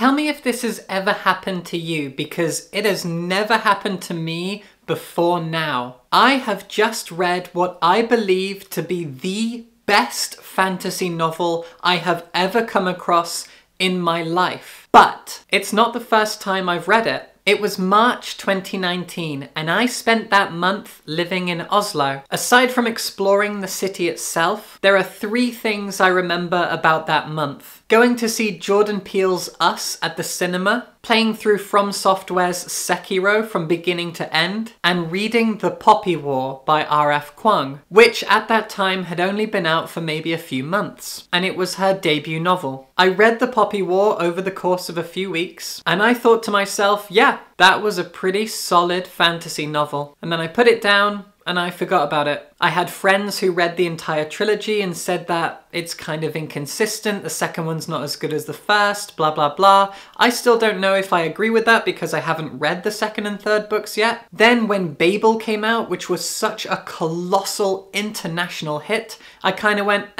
Tell me if this has ever happened to you, because it has never happened to me before now. I have just read what I believe to be the best fantasy novel I have ever come across in my life. But it's not the first time I've read it. It was March 2019 and I spent that month living in Oslo. Aside from exploring the city itself, there are 3 things I remember about that month. Going to see Jordan Peele's Us at the cinema, playing through From Software's Sekiro from beginning to end, and reading The Poppy War by R.F. Kuang, which at that time had only been out for maybe a few months, and it was her debut novel. I read The Poppy War over the course of a few weeks, and I thought to myself, yeah, that was a pretty solid fantasy novel. And then I put it down, and I forgot about it. I had friends who read the entire trilogy and said that it's kind of inconsistent, the second one's not as good as the first, blah blah blah. I still don't know if I agree with that because I haven't read the second and third books yet. Then when Babel came out, which was such a colossal international hit, I kind of went,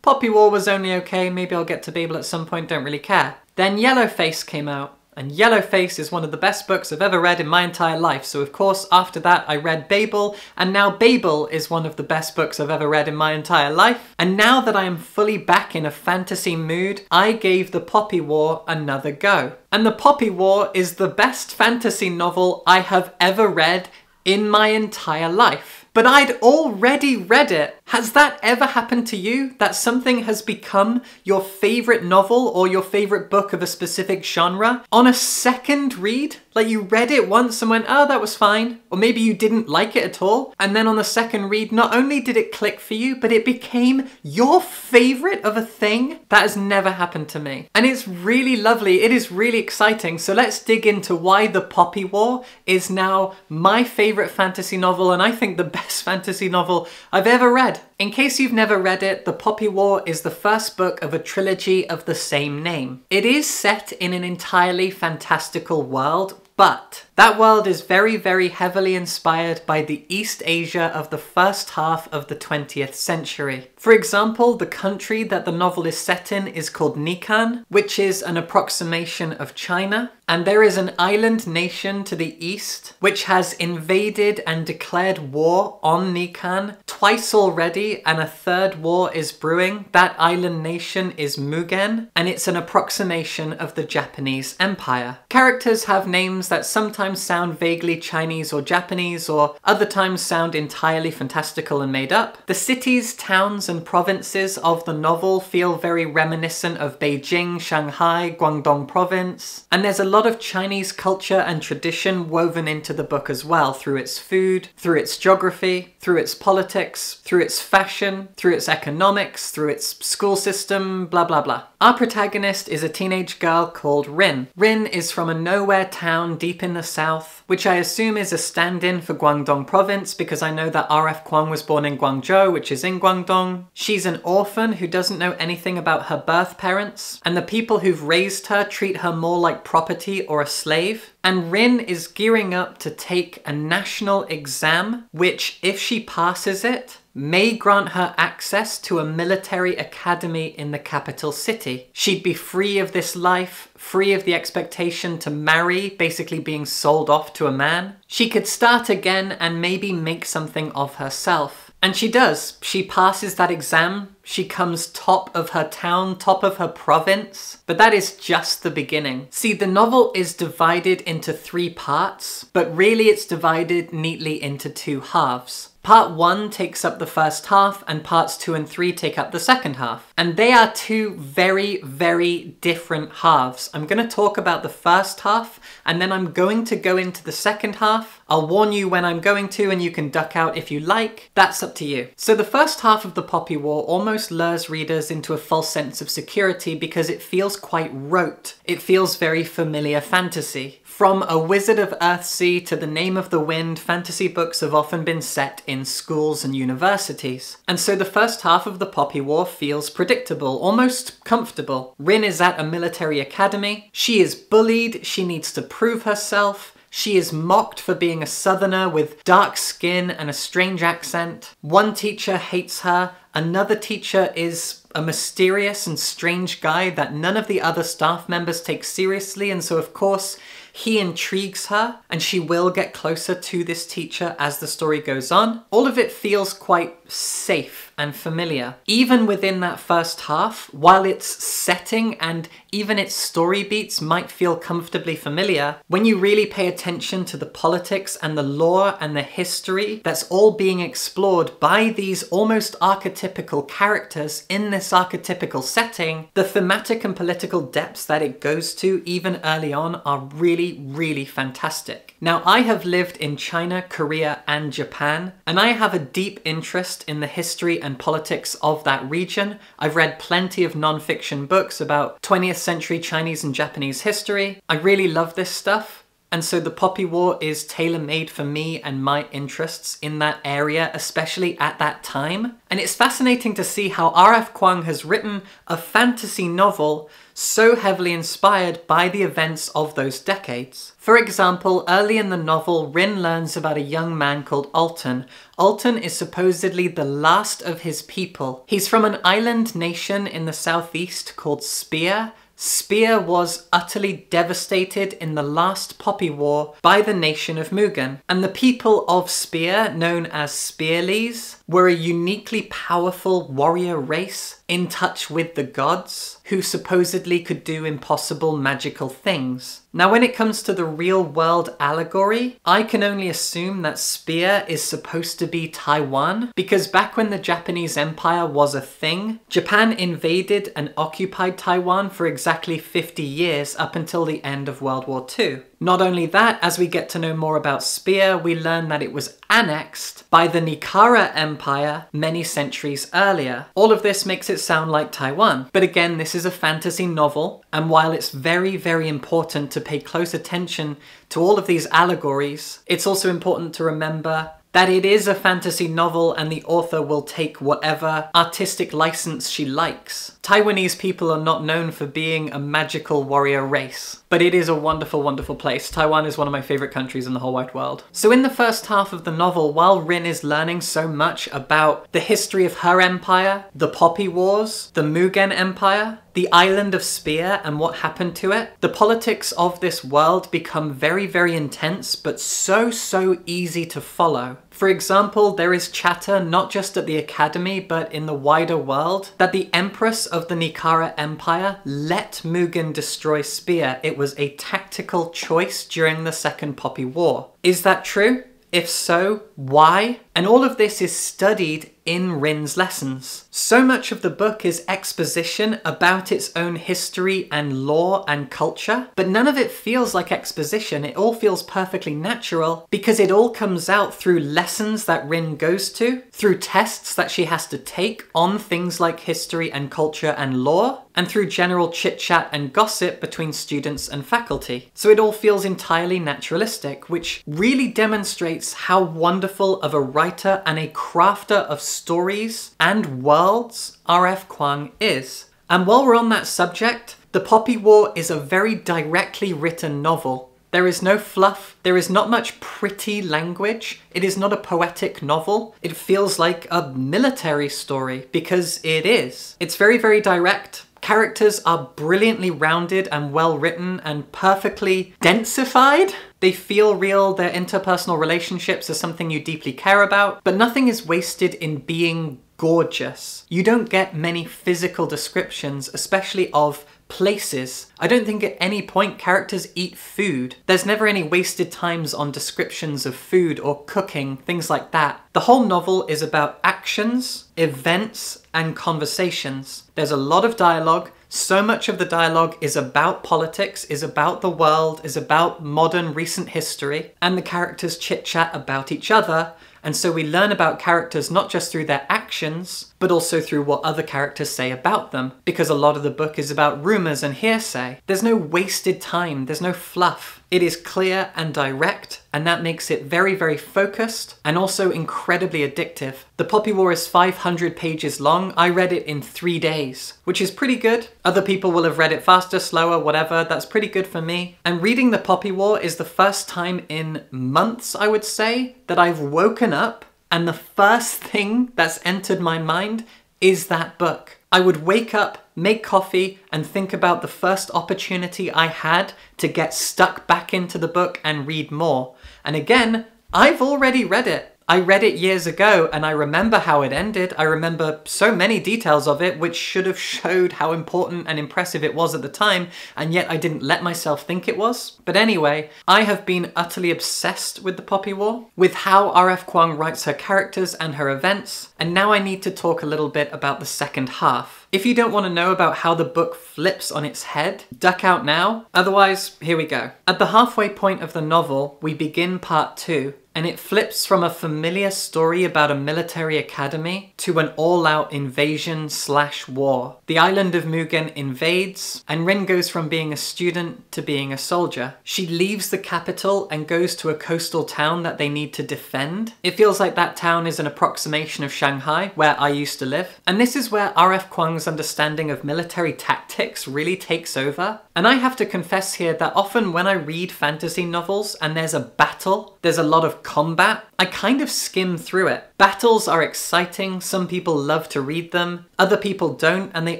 Poppy War was only okay, maybe I'll get to Babel at some point, don't really care. Then Yellowface came out. And Yellowface is one of the best books I've ever read in my entire life. So of course, after that, I read Babel, and now Babel is one of the best books I've ever read in my entire life. And now that I am fully back in a fantasy mood, I gave The Poppy War another go. And The Poppy War is the best fantasy novel I have ever read in my entire life. But I'd already read it. Has that ever happened to you? That something has become your favorite novel or your favorite book of a specific genre on a second read? Like you read it once and went, oh, that was fine. Or maybe you didn't like it at all. And then on the second read, not only did it click for you, but it became your favorite of a thing. That has never happened to me. And it's really lovely. It is really exciting. So let's dig into why The Poppy War is now my favorite fantasy novel, and I think the best fantasy novel I've ever read. In case you've never read it, The Poppy War is the first book of a trilogy of the same name. It is set in an entirely fantastical world, but that world is very, very heavily inspired by the East Asia of the first half of the 20th century. For example, the country that the novel is set in is called Nikan, which is an approximation of China. And there is an island nation to the east, which has invaded and declared war on Nikan twice already, and a third war is brewing. That island nation is Mugen, and it's an approximation of the Japanese Empire. Characters have names that sometimes sound vaguely Chinese or Japanese, or other times sound entirely fantastical and made up. The cities, towns, and provinces of the novel feel very reminiscent of Beijing, Shanghai, Guangdong province, and there's a lot of Chinese culture and tradition woven into the book as well, through its food, through its geography, through its politics, through its fashion, through its economics, through its school system, blah blah blah. Our protagonist is a teenage girl called Rin. Rin is from a nowhere town deep in the south, which I assume is a stand-in for Guangdong province because I know that R.F. Kuang was born in Guangzhou, which is in Guangdong. She's an orphan who doesn't know anything about her birth parents, and the people who've raised her treat her more like property or a slave. And Rin is gearing up to take a national exam, which, if she passes it, may grant her access to a military academy in the capital city. She'd be free of this life, free of the expectation to marry, basically being sold off to a man. She could start again and maybe make something of herself. And she does. She passes that exam. She comes top of her town, top of her province. But that is just the beginning. See, the novel is divided into 3 parts, but really it's divided neatly into 2 halves. Part 1 takes up the first half, and parts 2 and 3 take up the second half. And they are 2 very, very different halves. I'm going to talk about the first half, and then I'm going to go into the second half. I'll warn you when I'm going to, and you can duck out if you like. That's up to you. So the first half of The Poppy War almost lures readers into a false sense of security because it feels quite rote. It feels very familiar fantasy. From A Wizard of Earthsea to The Name of the Wind, fantasy books have often been set in schools and universities. And so the first half of The Poppy War feels predictable, almost comfortable. Rin is at a military academy. She is bullied. She needs to prove herself. She is mocked for being a southerner with dark skin and a strange accent. One teacher hates her, Another teacher is a mysterious and strange guy that none of the other staff members take seriously, and so of course he intrigues her and she will get closer to this teacher as the story goes on. All of it feels quite safe and familiar. Even within that first half, while its setting and even its story beats might feel comfortably familiar, when you really pay attention to the politics and the lore and the history that's all being explored by these almost archetypical characters in this archetypical setting, the thematic and political depths that it goes to even early on are really, really fantastic. Now, I have lived in China, Korea, and Japan, and I have a deep interest in the history and politics of that region. I've read plenty of non-fiction books about 20th century Chinese and Japanese history. I really love this stuff. And so the Poppy War is tailor-made for me and my interests in that area, especially at that time. And it's fascinating to see how R.F. Kuang has written a fantasy novel so heavily inspired by the events of those decades. For example, early in the novel, Rin learns about a young man called Alton. Alton is supposedly the last of his people. He's from an island nation in the southeast called Spear. Spear was utterly devastated in the last Poppy War by the nation of Mugen. And the people of Spear, known as Spearleys, were a uniquely powerful warrior race in touch with the gods, who supposedly could do impossible magical things. Now, when it comes to the real world allegory, I can only assume that Spear is supposed to be Taiwan, because back when the Japanese Empire was a thing, Japan invaded and occupied Taiwan for exactly 50 years up until the end of World War II. Not only that, as we get to know more about Spear, we learn that it was annexed by the Nikara Empire many centuries earlier. All of this makes it sound like Taiwan. But again, this is a fantasy novel, and while it's very, very important to pay close attention to all of these allegories, it's also important to remember that it is a fantasy novel and the author will take whatever artistic license she likes. Taiwanese people are not known for being a magical warrior race, but it is a wonderful, wonderful place. Taiwan is one of my favorite countries in the whole wide world. So in the first half of the novel, while Rin is learning so much about the history of her empire, the Poppy Wars, the Mugen Empire, the island of Spear and what happened to it, the politics of this world become very, very intense, but so easy to follow. For example, there is chatter not just at the academy, but in the wider world, that the Empress of the Nikara Empire let Mugen destroy Spear. It was a tactical choice during the Second Poppy War. Is that true? If so, why? And all of this is studied in Rin's lessons. So much of the book is exposition about its own history and lore and culture, but none of it feels like exposition. It all feels perfectly natural because it all comes out through lessons that Rin goes to, through tests that she has to take on things like history and culture and lore, and through general chit-chat and gossip between students and faculty. So it all feels entirely naturalistic, which really demonstrates how wonderful of a writer and a crafter of stories and worlds R.F. Kuang is. And while we're on that subject, The Poppy War is a very directly written novel. There is no fluff, there is not much pretty language, it is not a poetic novel. It feels like a military story, because it is. It's very, very direct. Characters are brilliantly rounded and well written and perfectly densified. They feel real, their interpersonal relationships are something you deeply care about, but nothing is wasted in being gorgeous. You don't get many physical descriptions, especially of places. I don't think at any point characters eat food. There's never any wasted times on descriptions of food or cooking, things like that. The whole novel is about actions, events, and conversations. There's a lot of dialogue. So much of the dialogue is about politics, is about the world, is about modern recent history, and the characters chit-chat about each other. And so we learn about characters not just through their actions, but also through what other characters say about them, because a lot of the book is about rumors and hearsay. There's no wasted time, there's no fluff. It is clear and direct, and that makes it very, very focused and also incredibly addictive. The Poppy War is 500 pages long. I read it in 3 days, which is pretty good. Other people will have read it faster, slower, whatever. That's pretty good for me. And reading The Poppy War is the first time in months, I would say, that I've woken up and the first thing that's entered my mind is that book. I would wake up, make coffee, and think about the first opportunity I had to get stuck back into the book and read more. And again, I've already read it. I read it years ago and I remember how it ended. I remember so many details of it which should have showed how important and impressive it was at the time, and yet I didn't let myself think it was. But anyway, I have been utterly obsessed with the Poppy War, with how R.F. Kuang writes her characters and her events, and now I need to talk a little bit about the second half. If you don't want to know about how the book flips on its head, duck out now. Otherwise, here we go. At the halfway point of the novel, we begin part 2, and it flips from a familiar story about a military academy to an all-out invasion/war. The island of Mugen invades, and Rin goes from being a student to being a soldier. She leaves the capital and goes to a coastal town that they need to defend. It feels like that town is an approximation of Shanghai, where I used to live. And this is where R.F. Kuang's understanding of military tactics really takes over. And I have to confess here that often when I read fantasy novels and there's a battle, there's a lot of combat, I kind of skim through it. Battles are exciting, some people love to read them, other people don't, and they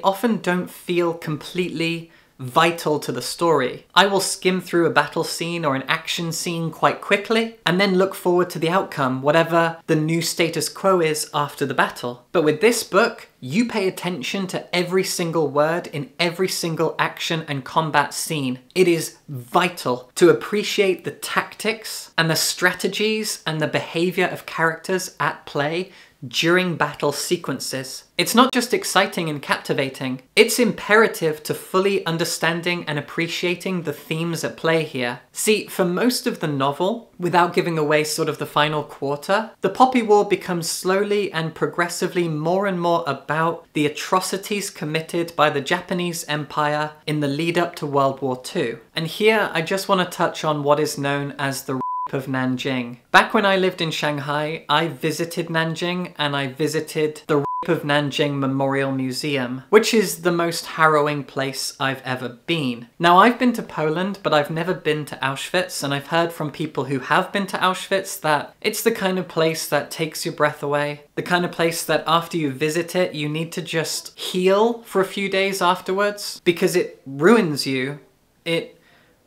often don't feel completely vital to the story. I will skim through a battle scene or an action scene quite quickly and then look forward to the outcome, whatever the new status quo is after the battle. But with this book, you pay attention to every single word in every single action and combat scene. It is vital to appreciate the tactics and the strategies and the behavior of characters at play during battle sequences. It's not just exciting and captivating, it's imperative to fully understanding and appreciating the themes at play here. See, for most of the novel, without giving away sort of the final quarter, the Poppy War becomes slowly and progressively more and more about the atrocities committed by the Japanese Empire in the lead up to World War II. And here I just want to touch on what is known as the of Nanjing. Back when I lived in Shanghai, I visited Nanjing and I visited the Rape of Nanjing Memorial Museum, which is the most harrowing place I've ever been. Now, I've been to Poland, but I've never been to Auschwitz, and I've heard from people who have been to Auschwitz that it's the kind of place that takes your breath away. The kind of place that after you visit it, you need to just heal for a few days afterwards because it ruins you. It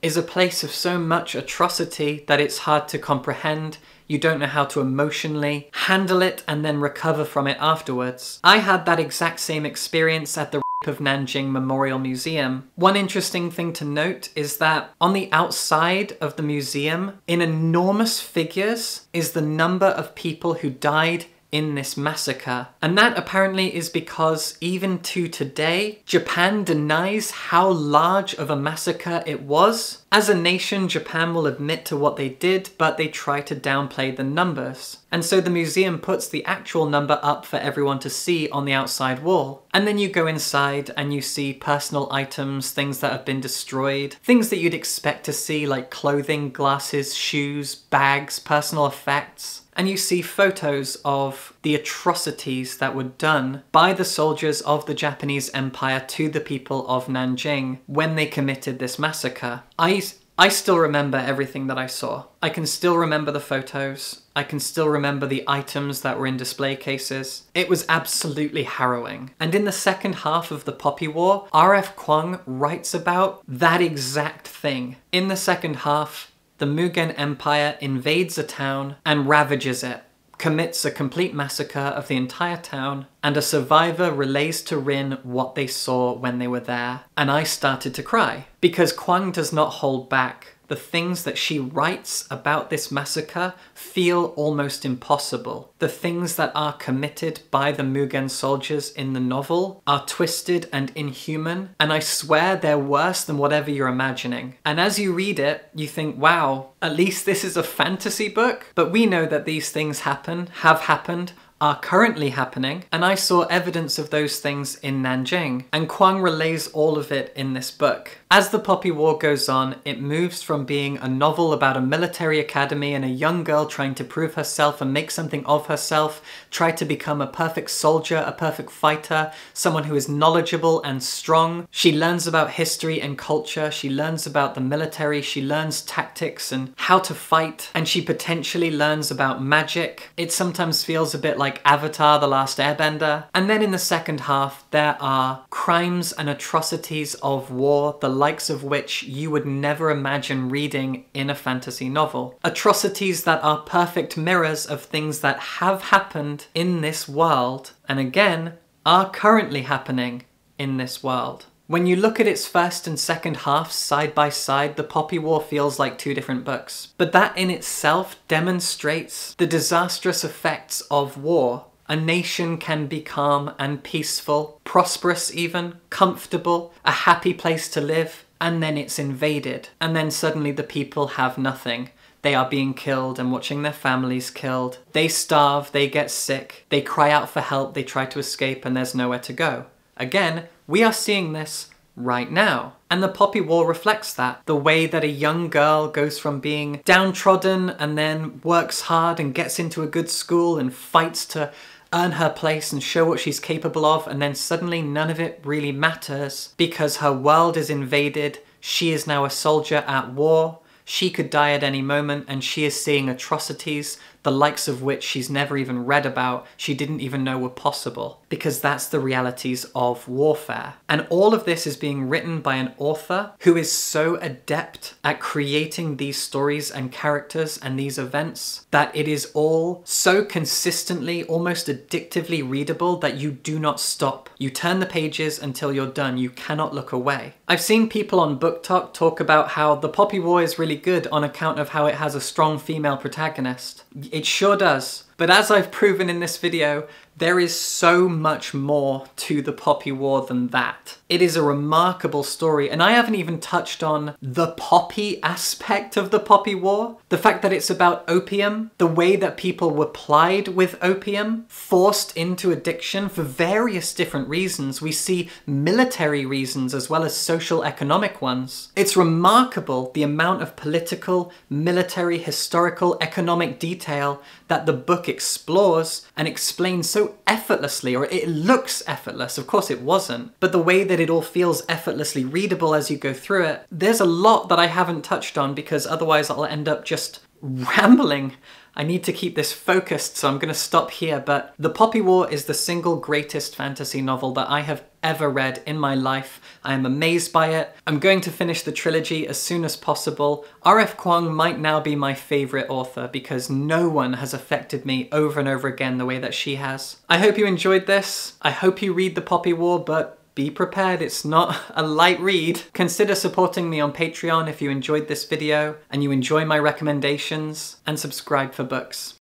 is a place of so much atrocity that it's hard to comprehend. You don't know how to emotionally handle it and then recover from it afterwards. I had that exact same experience at the Rape of Nanjing Memorial Museum. One interesting thing to note is that on the outside of the museum, in enormous figures, is the number of people who died in this massacre. And that apparently is because even to today, Japan denies how large of a massacre it was. As a nation, Japan will admit to what they did, but they try to downplay the numbers. And so the museum puts the actual number up for everyone to see on the outside wall. And then you go inside and you see personal items, things that have been destroyed, things that you'd expect to see like clothing, glasses, shoes, bags, personal effects. And you see photos of the atrocities that were done by the soldiers of the Japanese Empire to the people of Nanjing when they committed this massacre. I still remember everything that I saw. I can still remember the photos. I can still remember the items that were in display cases. It was absolutely harrowing. And in the second half of the Poppy War, R.F. Kuang writes about that exact thing. In the second half, the Mugen Empire invades a town and ravages it, commits a complete massacre of the entire town, and a survivor relays to Rin what they saw when they were there. And I started to cry, because Kuang does not hold back. The things that she writes about this massacre feel almost impossible. The things that are committed by the Mugen soldiers in the novel are twisted and inhuman, and I swear they're worse than whatever you're imagining. And as you read it, you think, wow, at least this is a fantasy book? But we know that these things happen, have happened, are currently happening, and I saw evidence of those things in Nanjing, and Kuang relays all of it in this book. As the Poppy War goes on, it moves from being a novel about a military academy and a young girl trying to prove herself and make something of herself, try to become a perfect soldier, a perfect fighter, someone who is knowledgeable and strong. She learns about history and culture, she learns about the military, she learns tactics and how to fight, and she potentially learns about magic. It sometimes feels a bit like like Avatar: The Last Airbender. And then in the second half, there are crimes and atrocities of war, the likes of which you would never imagine reading in a fantasy novel. Atrocities that are perfect mirrors of things that have happened in this world, and again, are currently happening in this world. When you look at its first and second halves side by side, The Poppy War feels like two different books. But that in itself demonstrates the disastrous effects of war. A nation can be calm and peaceful, prosperous even, comfortable, a happy place to live, and then it's invaded. And then suddenly the people have nothing. They are being killed and watching their families killed. They starve, they get sick, they cry out for help, they try to escape, and there's nowhere to go. Again, we are seeing this right now. And The Poppy War reflects that. The way that a young girl goes from being downtrodden and then works hard and gets into a good school and fights to earn her place and show what she's capable of, and then suddenly none of it really matters because her world is invaded. She is now a soldier at war. She could die at any moment, and she is seeing atrocities, the likes of which she's never even read about, she didn't even know were possible, because that's the realities of warfare. And all of this is being written by an author who is so adept at creating these stories and characters and these events that it is all so consistently, almost addictively readable that you do not stop. You turn the pages until you're done. You cannot look away. I've seen people on BookTok talk about how The Poppy War is really good on account of how it has a strong female protagonist. It sure does. But as I've proven in this video, there is so much more to The Poppy War than that. It is a remarkable story, and I haven't even touched on the poppy aspect of The Poppy War. The fact that it's about opium, the way that people were plied with opium, forced into addiction for various different reasons. We see military reasons as well as social economic ones. It's remarkable the amount of political, military, historical, economic detail that the book explores and explains so effortlessly, or it looks effortless. Of course it wasn't, but the way that it all feels effortlessly readable as you go through it. There's a lot that I haven't touched on because otherwise I'll end up just rambling. I need to keep this focused, so I'm going to stop here, but The Poppy War is the single greatest fantasy novel that I have ever read in my life. I am amazed by it. I'm going to finish the trilogy as soon as possible. R.F. Kuang might now be my favourite author because no one has affected me over and over again the way that she has. I hope you enjoyed this. I hope you read The Poppy War, but be prepared, it's not a light read. Consider supporting me on Patreon if you enjoyed this video and you enjoy my recommendations, and subscribe for books.